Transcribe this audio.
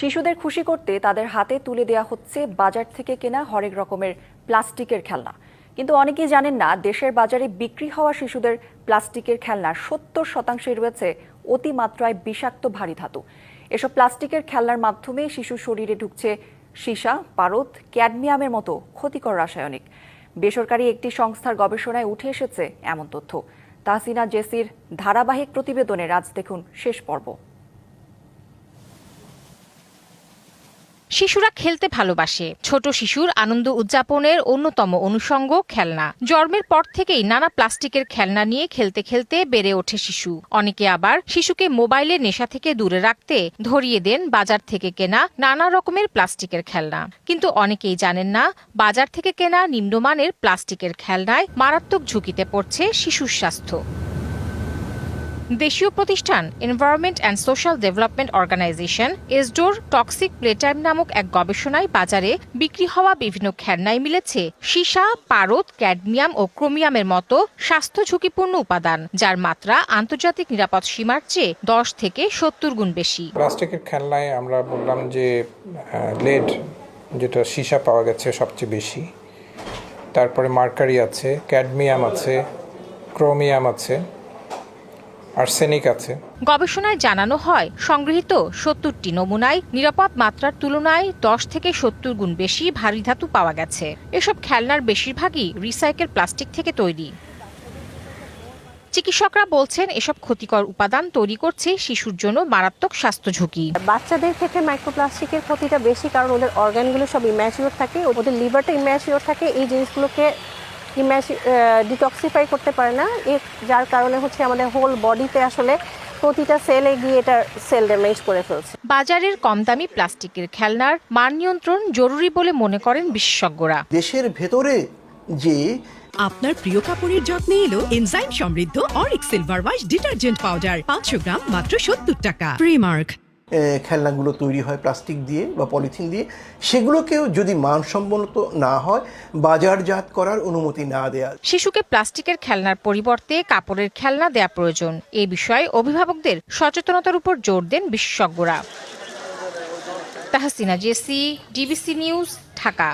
শিশুদের খুশি করতে তাদের হাতে তুলে দেয়া হচ্ছে বাজার থেকে কেনা হরেক রকমের প্লাস্টিকের খেলনা। কিন্তু অনেকেই জানেন না, দেশের বাজারে বিক্রি হওয়া শিশুদের প্লাস্টিকের খেলনার 70% রয়েছে অতিমাত্রায় বিষাক্ত ভারী ধাতু। এসব প্লাস্টিকের খেলনার মাধ্যমে শিশুর শরীরে ঢুকছে সীসা, পারদ, ক্যাডমিয়ামের মতো ক্ষতিকর রাসায়নিক। বেসরকারি একটি সংস্থার গবেষণায় উঠে এসেছে এমন তথ্য। তাহসিনা জেসির ধারাবাহিক প্রতিবেদনের আজ দেখুন শেষ পর্ব। শিশুরা খেলতে ভালোবাসে। ছোট শিশুর আনন্দ উদযাপনের অন্যতম অনুষঙ্গ খেলনা। জন্মের পর থেকেই নানা প্লাস্টিকের খেলনা নিয়ে খেলতে খেলতে বেড়ে ওঠে শিশু। অনেকে আবার শিশুকে মোবাইলের নেশা থেকে দূরে রাখতে ধরিয়ে দেন বাজার থেকে কেনা নানা রকমের প্লাস্টিকের খেলনা। কিন্তু অনেকেই জানেন না, বাজার থেকে কেনা নিম্নমানের প্লাস্টিকের খেলনায় মারাত্মক ঝুঁকিতে পড়ছে শিশুর স্বাস্থ্য। দেশীয় প্রতিষ্ঠান environment and social development organization ESDO toxic playtime নামক এক গবেষণায় বাজারে বিক্রি হওয়া বিভিন্ন খেলনায় মিলেছে সীসা, পারদ, ক্যাডমিয়াম ও ক্রোমিয়ামের মতো স্বাস্থ্য ঝুঁকিপূর্ণ উপাদান, যার মাত্রা আন্তর্জাতিক নিরাপদ সীমার চেয়ে 10 থেকে 70 গুণ বেশি। প্লাস্টিকের খেলনায় আমরা বললাম যে লেড, যেটা সীসা পাওয়া গেছে সবচেয়ে বেশি, তারপরে মার্কারি আছে, ক্যাডমিয়াম আছে, ক্রোমিয়াম আছে, আর্সেনিক আছে। গবেষণায় জানানো হয়, সংগৃহীত 70টি নমুনায় নিরাপদ মাত্রার তুলনায় 10 থেকে 70 গুণ বেশি ভারী ধাতু পাওয়া গেছে। এসব খেলনার বেশিরভাগই রিসাইকেল প্লাস্টিক থেকে তৈরি। চিকিৎসকরা বলছেন, এসব ক্ষতিকর উপাদান তৈরি করছে শিশুর জন্য মারাত্মক স্বাস্থ্য ঝুঁকি। বাচ্চাদের ক্ষেত্রে মাইক্রোপ্লাস্টিকের ক্ষতিটা বেশি, কারণ ওদের অর্গানগুলো সব ইম্যাচিওর থাকে, ওদের লিভারটা ইম্যাচিওর থাকে, এই জিনিসগুলোকে ডিটক্সিফাই করতে পারে না, যার কারণে হচ্ছে আমাদের হোল বডিতে আসলে প্রতিটা সেলে গিয়ে এটা সেল ড্যামেজ করে ফেলছে। বাজারের কম দামি প্লাস্টিকের খেলনার মান নিয়ন্ত্রণ জরুরি বলে মনে করেন বিশেষজ্ঞরা। দেশের ভেতরে যে আপনার প্রিয় কাপড়ের যত্নে এলো এনজাইম সমৃদ্ধ Arik silver wash detergent powder 500 গ্রাম মাত্র 70 টাকা। প্রিমার্ক। খেলনাগুলো তৈরি হয় প্লাস্টিক দিয়ে বা পলিথিন দিয়ে, সেগুলোকেও যদি মানসম্মত না হয় বাজারজাত করার অনুমতি না দেয়া। শিশুকে প্লাস্টিকের খেলনার পরিবর্তে কাপড়ের খেলনা দেয়া প্রয়োজন। এই বিষয়ে অভিভাবকদের সচেতনতার উপর জোর দেন বিশেষজ্ঞরা। Tahsina Jessy, DBC news, Dhaka.